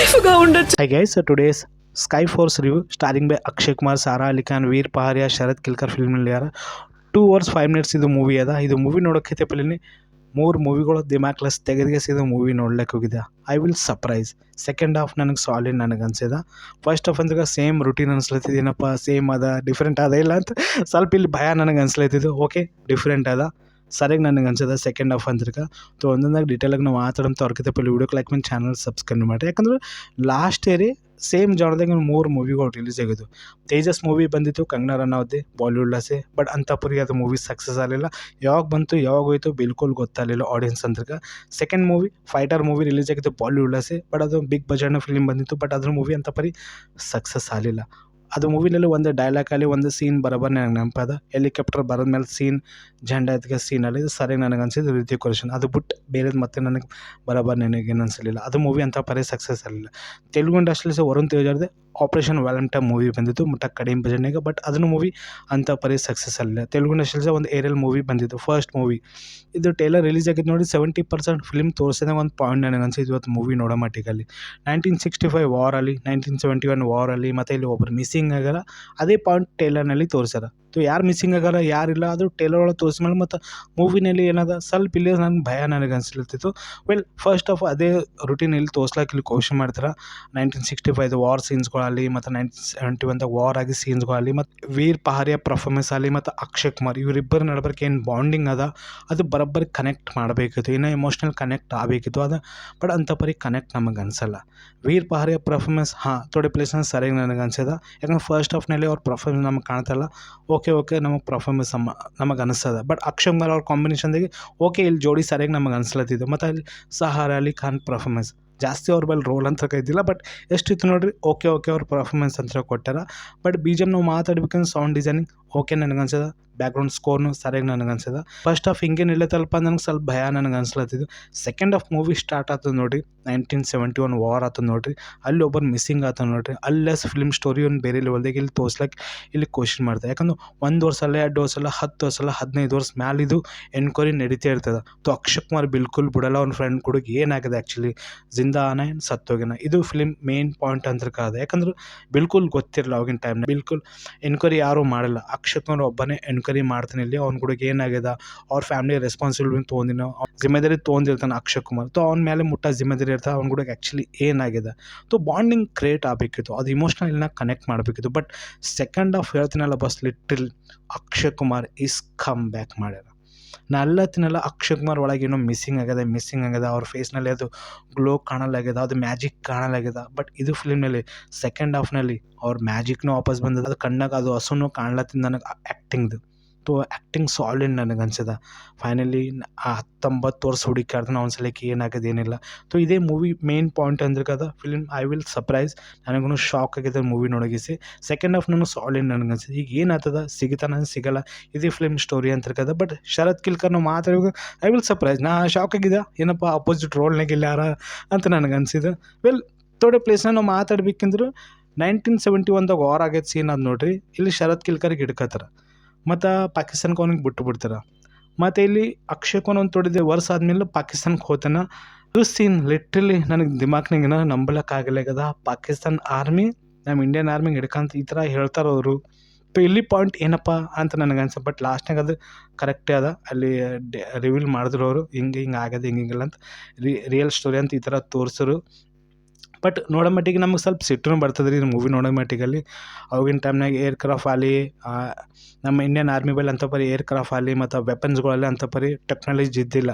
సేఫ్గా ఉండొచ్చు. Hi guys, so today's Sky Force review starring by Akshay Kumar, Sara Ali Khan, Veer Paharia, Sharat Kilkar film ಯಾರ 2 hours 5 minutes ಇದು movie ಅದ. ಇದು movie ನೋಡೋಕ್ಕಿಂತ ಪೆಹಲೆ 3 ಮೂವಿಗಳು ದಿಮಾಕ್ಲೆಸ್ ತೆಗೆದಿಗೆಸಿದ movie ನೋಡ್ಲಿಕ್ಕೆ ಹೋಗಿದ್ದೆ. I will surprise. Second half ನನಗೆ ಸಾಲಿಡ್ ನನಗೆ ಅನ್ಸಿದ. ಫಸ್ಟ್ ಹಾಫ್ ಅಂದ್ರೆ ಸೇಮ್ ರೂಟೀನ್ ಅನ್ಸ್ಲತ್ತಿದ್ದೇನಪ್ಪ, ಸೇಮ್ ಅದ, ಡಿಫ್ರೆಂಟ್ ಅದ ಇಲ್ಲ ಅಂತ ಸ್ವಲ್ಪ ಇಲ್ಲಿ ಭಯ ನನಗೆ ಅನ್ಸ್ಲತ್ತಿದ್ದು. ಓಕೆ, ಡಿಫ್ರೆಂಟ್ ಅದ, ಸರಿಯಾಗಿ ನನಗೆ ಅನ್ಸದ ಸೆಕೆಂಡ್ ಹಾಫ್ ಅಂದ್ರಕ. ಸೊ ಒಂದೊಂದಾಗಿ ಡೀಟೇಲಾಗಿ ನಾವು ಮಾತಾಡೋಂಥ ಅವ್ರಕ್ಕಿಂತ ಪೆಹಲೆ ವಿಡಿಯೋಕ್ಕೆ ಲೈಕ್ ಮಾಡಿ ಚಾನಲ್ ಸಬ್ಸ್ಕ್ರೈಬ್ ಮಾಡಿ. ಯಾಕಂದ್ರೆ ಲಾಸ್ಟ್ ಇಯರೇ ಸೇಮ್ ಜಾನರ್ದಾಗ 3 ಮೂವಿಗಳು ರಿಲೀಸ್ ಆಗಿದ್ದು. ತೇಜಸ್ ಮೂವಿ ಬಂದಿತ್ತು, ಕಂಗನಾ ರನೌತ್ದೆ, ಬಾಲಿವುಡ್ಲಾಸೆ. ಬಟ್ ಅಂಥಪುರಿ ಅದು ಮೂವಿ ಸಕ್ಸಸ್ ಆಗಲಿಲ್ಲ. ಯಾವಾಗ ಬಂತು ಯಾವಾಗ ಹೋಯಿತು ಬಿಲ್ಕುಲ್ ಗೊತ್ತಾಗಲಿಲ್ಲ ಆಡಿಯನ್ಸ್ ಅಂದ್ರಕ. Second movie Fighter movie release ಆಗಿತ್ತು ಬಾಲಿವುಡ್ಲಾಸೆ. ಬಟ್ ಅದು ಬಿಗ್ ಬಜೆಟ್ನ ಫಿಲ್ಮ್ ಬಂದಿತ್ತು. ಬಟ್ ಅದ್ರ ಮೂವಿ ಅಂಥಪರಿ ಸಕ್ಸಸ್ ಆಗಲಿಲ್ಲ. ಅದು ಮೂವಿನಲ್ಲಿ ಒಂದು ಡೈಲಾಗ್ ಅಲ್ಲಿ ಒಂದು ಸೀನ್ ಬರೋಬ್ಬರ ನನಗೆ ನೆನಪದ. ಹೆಲಿಕಾಪ್ಟರ್ ಬರೋದ ಮೇಲೆ ಸೀನ್, ಜೆಂಡಾ ಎತ್ಗೆ ಸೀನಲ್ಲಿ ಇದು ಸರಿಯಾಗಿ ನನಗೆ ಅನ್ಸಿದ್ದು ರಿತಿಕ್ ರೋಷನ್. ಅದು ಬಿಟ್ಟು ಬೇರೆದು ಮತ್ತೆ ನನಗೆ ಬರೋಬ್ಬರ ನನಗೇನು ಅನಿಸಲಿಲ್ಲ. ಅದು ಮೂವಿ ಅಂಥ ಪರಿ ಸಕ್ಸಸ್ ಆಗಲಿಲ್ಲ. ತೆಲುಗು ಇಂಡಸ್ಟ್ರಿಲಿ ಸಹ ವರುಣ್ ತೇಜ್ ಅವ್ರದ್ದೇ ಆಪರೇಷನ್ ವ್ಯಾಲೆಂಟೈನ್ ಮೂವಿ ಬಂದಿತ್ತು ಮುಟ್ಟ ಕಡಿಮೆ ಬಜೆಟ್ನಾಗ. ಬಟ್ ಅದನ್ನು ಮೂವಿ ಅಂಥ ಪರಿ ಸಕ್ಸಸ್ ಆಗಲಿಲ್ಲ. ತೆಲುಗು ಇಂಡಸ್ಟ್ರಿಲಿ ಸಹ ಒಂದು ಏರಿಯಲ್ ಮೂವಿ ಬಂದಿತ್ತು, ಫಸ್ಟ್ ಮೂವಿ. ಇದು ಟೇಲರ್ ರಿಲೀಸ್ ಆಗಿದ್ದು ನೋಡಿ 70% ಫಿಲ್ಮ್ ತೋರಿಸಿದಾಗ ಒಂದು ಪಾಯಿಂಟ್ ನನಗೆ ಅನ್ಸಿದ್ದು ಇವತ್ತು ಮೂವಿ ನೋಡೋ ಮಟ್ಟಿಗಲ್ಲಿ. 1965 ವಾರಲ್ಲಿ, 1971 ವಾರಲ್ಲಿ, ಮತ್ತು ಇಲ್ಲಿ ಒಬ್ಬರು ಮಿಸ್ಸಿಂಗ್ ಆಗ್ಯಾರ. ಅದೇ ಪಾಯಿಂಟ್ ಟೇಲರ್ನಲ್ಲಿ ತೋರಿಸ್ಯಾರ. ಸೊ ಯಾರು ಮಿಸ್ಸಿಂಗ್ ಆಗ್ಯಾರ ಯಾರಿಲ್ಲ ಅದು ಟೇಲರ್ ಒಳಗೆ ತೋರಿಸ್ಮೇಲೆ ಮತ್ತು ಮೂವಿನಲ್ಲಿ ಏನದ ಸ್ವಲ್ಪ ಇಲ್ಲಿ ನನಗೆ ಭಯ ನನಗೆ ಅನಿಸ್ಲತ್ತಿತ್ತು. ವೆಲ್ ಫಸ್ಟ್ ಆಫ್ ಅದೇ ರೂಟೀನ್ ಇಲ್ಲಿ ತೋರ್ಸ್ಲಾಕೆ ಇಲ್ಲಿ ಕ್ವಶನ್ ಮಾಡ್ತಾರೆ. 1965 ವಾರ್ ಸೀನ್ಸ್ಗಳಲ್ಲಿ ಮತ್ತು 1971 ವಾರ್ ಆಗಿ ಸೀನ್ಸ್ಗಳಲ್ಲಿ ಮತ್ತು ವೀರ್ ಪಹಾರಿಯ ಪರ್ಫಾರ್ಮೆನ್ಸ್ ಆಗಲಿ ಮತ್ತು ಅಕ್ಷಯ್ ಕುಮಾರ್ ಇವರಿಬ್ಬರ ನಡ್ಬರ್ಕೆ ಏನು ಬಾಂಡಿಂಗ್ ಅದ ಅದು ಬರೋಬ್ಬರಿ ಕನೆಕ್ಟ್ ಮಾಡಬೇಕಿತ್ತು, ಇನ್ನೂ ಎಮೋಷ್ನಲ್ ಕನೆಕ್ಟ್ ಆಗಬೇಕಿತ್ತು. ಅದು ಬಟ್ ಅಂಥ ಪರಿ ಕನೆಕ್ಟ್ ನಮಗೆ ಅನಿಸಲ್ಲ. ವೀರ್ ಪಹಾರಿಯ ಪರ್ಫಾರ್ಮೆನ್ಸ್ ಥೋಡೆ ಪ್ಲೇಸ್ನ ಸರಿಯಾಗಿ ನನಗೆ ಅನ್ಸದ. ಯಾಕಂದ್ರೆ ಫಸ್ಟ್ ಹಾಫ್ನಲ್ಲಿ ಅವ್ರ ಪರ್ಫಾರ್ಮೆನ್ಸ್ ನಮಗೆ ಕಾಣ್ತಲ್ಲ. ಓಕೆ ನಮಗೆ ಪರ್ಫಾರ್ಮೆನ್ಸ್ ನಮಗೆ ಅನಿಸ್ತದ. ಬಟ್ ಅಕ್ಷಯ್ ಕುಮಾರ್ ಅವ್ರ ಕಾಂಬಿನೇಷನ್ದಾಗೆ ಓಕೆ ಇಲ್ಲಿ ಜೋಡಿ ಸರಿಯಾಗಿ ನಮಗೆ ಅನಿಸ್ಲತ್ತಿದ್ದು. ಮತ್ತು ಅಲ್ಲಿ ಸಹಾರ ಅಲಿ ಖಾನ್ ಪರ್ಫಾರ್ಮೆನ್ಸ್ ಜಾಸ್ತಿ ಅವ್ರ ಬಳಿ ರೋಲ್ ಅಂತ ಇದ್ದಿಲ್ಲ. ಬಟ್ ಎಷ್ಟಿತ್ತು ನೋಡಿರಿ, ಓಕೆ ಅವ್ರ ಪರ್ಫಾರ್ಮೆನ್ಸ್ ಅಂತ ಕೊಟ್ಟಾರ. ಬಟ್ ಬಿ ಜಿ ಎಮ್ ನಾವು ಮಾತಾಡ್ಬೇಕಂದ್ರೆ ಸೌಂಡ್ ಡಿಸೈನಿಂಗ್ ಓಕೆ ನನಗೆ ಅನ್ಸದ. ಬ್ಯಾಕ್ಗ್ರೌಂಡ್ ಸ್ಕೋರ್ನು ಸರಿಯಾಗಿ ನನಗೆ ಅನ್ಸದ. ಫಸ್ಟ್ ಹಾಫ್ ಹಿಂಗೇನು ಇಲ್ಲತ್ತಲ್ಪ ನನಗೆ ಸ್ವಲ್ಪ ಭಯ ನನಗೆ ಅನ್ಸ್ಲತ್ತಿದ್ದು. ಸೆಕೆಂಡ್ ಹಾಫ್ ಮೂವಿ ಸ್ಟಾರ್ಟ್ ಆಗ್ತದೆ ನೋಡಿರಿ, 1971 ವಾರ್ ಆಗ್ತದೆ ನೋಡಿರಿ. ಅಲ್ಲಿ ಒಬ್ಬರು ಮಿಸ್ಸಿಂಗ್ ಆಗ್ತದೆ ನೋಡಿರಿ. ಅಲ್ಲೆಸ್ ಫಿಲ್ಮ್ ಸ್ಟೋರಿ ಒಂದು ಬೇರೆ ಲೆವೆಲ್ದಾಗ ಇಲ್ಲಿ ತೋರ್ಸ್ಲಿಕ್ಕೆ ಇಲ್ಲಿ ಕ್ವಶನ್ ಮಾಡ್ತಾರೆ. ಯಾಕಂದ್ರೆ 1 ವರ್ಷ ಅಲ್ಲ, 2 ವರ್ಷ ಅಲ್ಲ, 10 ವರ್ಷ ಅಲ್ಲ, 15 ವರ್ಷ ಮ್ಯಾಲೆ ಇದು ಎನ್ಕ್ವೈರಿ ನಡೀತಾ ಇರ್ತದೆ. ಸೊ ಅಕ್ಷಯ್ ಕುಮಾರ್ ಬಿಲ್ಕುಲ್ ಬಿಡಲ್ಲ. ಅವ್ನ ಫ್ರೆಂಡ್ ಕೂಡ ಏನಾಗಿದೆ ಆ್ಯಕ್ಚುಲಿ ಜಿಂದಾ ಆನ ಏನು ಸತ್ತೋಗಿನ, ಇದು ಫಿಲ್ಮ್ ಮೇನ್ ಪಾಯಿಂಟ್ ಅಂತ ಕಾದ. ಯಾಕಂದ್ರೆ ಬಿಲ್ಕುಲ್ ಗೊತ್ತಿರಲ್ಲ ಅವಾಗಿನ ಟೈಮ್ನ. ಬಿಲ್ಕುಲ್ ಎನ್ಕ್ವೈರಿ ಯಾರೂ ಮಾಡಲ್ಲ. ಅಕ್ಷಯ್ ಕುಮಾರ್ ಒಬ್ಬನೇ ಎನ್ಕ್ವೈರಿ ಮಾಡ್ತಾನೆ ಇಲ್ಲಿ. ಅವ್ನ ಕೂಡ ಏನಾಗಿದೆ, ಅವ್ರ ಫ್ಯಾಮಿಲಿ ರೆಸ್ಪಾನ್ಸಿಬಿಲಿಟಿ ತೊಗೊಂಡಿನ ಜಿಮ್ಮೆದಾರಿ ತೊಗೊಂಡಿರ್ತಾನೆ ಅಕ್ಷಯ್ ಕುಮಾರ್. ಸೊ ಅವ್ನ ಮೇಲೆ ಮುಟ್ಟ ಜಿಮ್ಮೆದಾರಿ ಇರ್ತಾರೆ. ಅವ್ನ ಕೂಡ ಆ್ಯಕ್ಚುಲಿ ಏನಾಗಿದೆ. ಸೊ ಬಾಂಡಿಂಗ್ ಕ್ರಿಯೇಟ್ ಆಗಬೇಕಿತ್ತು, ಅದು ಇಮೋಷ್ನಲ್ ಇಲ್ಲ ಕನೆಕ್ಟ್ ಮಾಡಬೇಕಿತ್ತು. ಬಟ್ ಸೆಕೆಂಡ್ ಹಾಫ್ ಹೇಳ್ತೀನಲ್ಲ ಬಸ್ literal Akshay Kumar is come back ಮಾಡ್ಯಾರ. ನಾ ಅಲ್ಲತ್ತಿನಲ್ಲ ಅಕ್ಷಯ್ ಕುಮಾರ್ ಒಳಗೆ ಏನೋ ಮಿಸ್ಸಿಂಗ್ ಆಗ್ಯದ. ಅವ್ರ ಫೇಸ್ನಲ್ಲಿ ಅದು ಗ್ಲೋ ಕಾಣಲಾಗ್ಯದ, ಅದು ಮ್ಯಾಜಿಕ್ ಕಾಣಲಾಗ್ಯದ. ಬಟ್ ಇದು ಫಿಲ್ಮ್ನಲ್ಲಿ ಸೆಕೆಂಡ್ ಹಾಫ್ನಲ್ಲಿ ಅವ್ರ ಮ್ಯಾಜಿಕ್ನೂ ವಾಪಸ್ ಬಂದದ. ಅದು ಕಣ್ಣಾಗ ಅದು ಹಸುನು ಕಾಣ್ಲತ್ತಿಂದ ನನಗೆ ಆ್ಯಕ್ಟಿಂಗ್ದು. ಸೊ ಆ್ಯಕ್ಟಿಂಗ್ ಸಾಲಿಡ್ ನನಗೆ ಅನ್ಸದ. ಫೈನಲಿ ಆ 19 ವರ್ಷ ಹುಡುಕಾಡ್ತಾನೆ ಅವ್ನ ಸಲಕ್ಕೆ ಏನಾಗಿದೆ ಏನಿಲ್ಲ. ಸೊ ಇದೇ ಮೂವಿ ಮೇನ್ ಪಾಯಿಂಟ್ ಅಂದ್ರೆ ಕದ ಫಿಲ್ಮ್ ಐ ವಿಲ್ ಸರ್ಪ್ರೈಸ್. ನನಗೂ ಶಾಕ್ ಆಗಿದೆ ಮೂವಿ ನೋಡಗಿಸಿ. ಸೆಕೆಂಡ್ ಹಾಫ್ ನನಗೆ ಸಾಲಿಡ್ ನನಗೆ ಅನ್ಸಿದೆ. ಈಗ ಏನಾಗ್ತದ ಸಿಗುತ್ತಾನ ಸಿಗಲ್ಲ, ಇದೇ ಫಿಲ್ಮ್ ಸ್ಟೋರಿ ಅಂತ ಕದ. ಬಟ್ ಶರತ್ ಕಿಲ್ಕರ್ ನಾವು ಮಾತಾಡುವಾಗ ಐ ವಿಲ್ ಸರ್ಪ್ರೈಸ್. ನಾ ಶಾಕ್ ಆಗಿದೆ, ಏನಪ್ಪ ಅಪೋಸಿಟ್ ರೋಲ್ನಾಗ ಇಲ್ಲ ಯಾರ ಅಂತ ನನಗೆ ಅನ್ಸಿದೆ. ವೆಲ್ ಥೋಡೆ ಪ್ಲೇಸ್ನ ನಾವು ಮಾತಾಡ್ಬೇಕಂದ್ರೆ 1971 ವಾರ್ ಆಗೈತೆ ಸೀನ್ ಅದು ನೋಡ್ರಿ. ಇಲ್ಲಿ ಶರತ್ ಕಿಲ್ಕರ್ಗೆ ಹಿಡ್ಕತ್ತಾರೆ ಮತ್ತು ಪಾಕಿಸ್ತಾನಕ್ಕೆ ಅವ್ನಿಗೆ ಬಿಟ್ಬಿಡ್ತಾರೆ. ಮತ್ತು ಇಲ್ಲಿ ಅಕ್ಷಯ್ ಕುಮಾರ್ ಒಂದು ತೊಡಿದೆ ವರ್ಷ ಆದಮೇಲೆ ಪಾಕಿಸ್ತಾನಕ್ಕೆ ಹೋತಾನೆ. ಅದು ಸೀನ್ ಲಿಟ್ರಲಿ ನನಗೆ ದಿಮಾಕ್ನಾಗ ನಂಬಲಕ್ಕಾಗಲಾಗದ. ಪಾಕಿಸ್ತಾನ ಆರ್ಮಿ ನಮ್ಮ ಇಂಡಿಯನ್ ಆರ್ಮಿಗೆ ಹಿಡ್ಕಂತ ಈ ಥರ ಹೇಳ್ತಾರೆ ಅವರು. ಸೊ ಇಲ್ಲಿ ಪಾಯಿಂಟ್ ಏನಪ್ಪ ಅಂತ ನನಗೆ ಅನ್ಸ. ಬಟ್ ಲಾಸ್ಟ್ನಾಗ ಅದು ಕರೆಕ್ಟೇ ಅದ. ಅಲ್ಲಿ ರಿವೀಲ್ ಮಾಡಿದ್ರು ಅವರು, ಹಿಂಗೆ ಆಗ್ಯದ ಹಿಂಗಿಲ್ಲ ಅಂತ ರಿಯಲ್ ಸ್ಟೋರಿ ಅಂತ ಈ ಥರ ತೋರಿಸರು. ಬಟ್ ನೋಡೋ ಮಟ್ಟಿಗೆ ನಮಗೆ ಸ್ವಲ್ಪ ಸಿಟ್ಟೂ ಬರ್ತದೆ ರೀ ಮೂವಿ ನೋಡೋ ಮಟ್ಟಿಗಲ್ಲಿ. ಅವಾಗಿನ ಟೈಮ್ನಾಗ ಏರ್ಕ್ರಾಫ್ಟ್ ಆಗಲಿ, ನಮ್ಮ ಇಂಡಿಯನ್ ಆರ್ಮಿ ಬಳಿ ಅಂಥ ಪರಿ ಏರ್ಕ್ರಾಫ್ಟ್ ಆಗಲಿ ಮತ್ತು ವೆಪನ್ಸ್ಗಳಲ್ಲಿ ಅಂಥ ಪರಿ ಟೆಕ್ನಾಲಜಿ ಇದ್ದಿಲ್ಲ.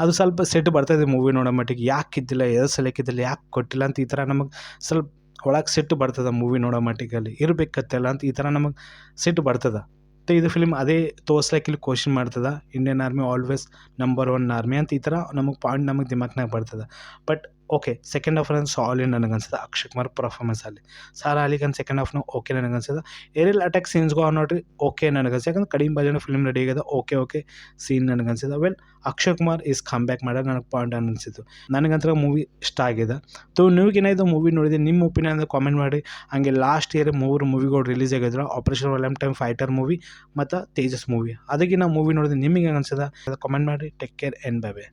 ಅದು ಸ್ವಲ್ಪ ಸಿಟ್ಟು ಬರ್ತದೆ ಮೂವಿ ನೋಡೋ ಮಟ್ಟಿಗೆ. ಯಾಕೆ ಇದ್ದಿಲ್ಲ, ಎದು ಸಲಕ್ಕಿದ್ದಿಲ್ಲ, ಯಾಕೆ ಕೊಟ್ಟಿಲ್ಲ ಅಂತ ಈ ಥರ ನಮಗೆ ಸ್ವಲ್ಪ ಒಳಗೆ ಸಿಟ್ಟು ಬರ್ತದೆ ಮೂವಿ ನೋಡೋ ಮಟ್ಟಿಗಲ್ಲಿ. ಇರಬೇಕತ್ತಲ್ಲ ಅಂತ ಈ ಥರ ನಮಗೆ ಸಿಟ್ಟು ಬರ್ತದೆ. ಮತ್ತು ಇದು ಫಿಲ್ಮ್ ಅದೇ ತೋರ್ಸ್ಲಿಕ್ಕೆ ಇಲ್ಲಿ ಕ್ವಶನ್ ಮಾಡ್ತದೆ. Indian army always number 1 army ಅಂತ ಈ ಥರ ನಮಗೆ ಪಾಯಿಂಟ್ ನಮಗೆ ದಿಮಾಕ್ನಾಗ ಬರ್ತದೆ. ಬಟ್ ಓಕೆ ಸೆಕೆಂಡ್ ಹಾಫ್ ಅಂದ್ರೆ ಸಾಲಿಡ್ ನನಗೆ ಅನ್ಸದ. ಅಕ್ಷಯ್ ಕುಮಾರ್ ಪರ್ಫಾರ್ಮೆನ್ಸ್ ಅಲ್ಲಿ ಸಾರಾ ಅಲಿ ಖಾನ್ ಸೆಕೆಂಡ್ ಹಾಫ್ನು ಓಕೆ ನನಗೆ ಅನ್ಸದ. ಏರಿಯಲ್ ಅಟ್ಯಾಕ್ ಸೀನ್ಸ್ಗೂ ನೋಡ್ರಿ ಓಕೆ ನನಗೆ ಅನ್ಸ. ಯಾಕಂದ್ರೆ ಕಡಿಮೆ ಬಜೆಟ್ ಫಿಲ್ಮ್ ರೆಡಿ ಆಗ್ಯದ. ಓಕೆ ಸೀನ್ ನನಗೆ ಅನ್ಸಿದ. Well Akshay Kumar is come back ಮಾಡ್ಯಾರ ನನಗೆ ಪಾಯಿಂಟ್ ಅನಿಸಿತು. ನನಗಂತರ ಮೂವಿ ಇಷ್ಟ ಆಗಿದೆ. ಸೊ ನೀವೇನಾಯ್ತು ಮೂವಿ ನೋಡಿದೆ, ನಿಮ್ಮ ಒಪಿನಿಯನ್ ಅಂದರೆ ಕಾಮೆಂಟ್ ಮಾಡಿ. ಹಂಗೆ ಲಾಸ್ಟ್ ಇಯರ್ 3 ಮೂವಿಗಳು ರಿಲೀಸ್ ಆಗಿದ್ರು, ಆಪರೇಷನ್ ವ್ಯಾಲೆಂಟೈನ್ ಫೈಟರ್ ಮೂವಿ ಮತ್ತು ತೇಜಸ್ ಮೂವಿ. ಅದಕ್ಕೆ ನಾವು ಮೂವಿ ನೋಡಿದೆ, ನಿಮಗೆ ಅನ್ಸದ ಕಾಮೆಂಟ್ ಮಾಡಿ. Take care and bye bye.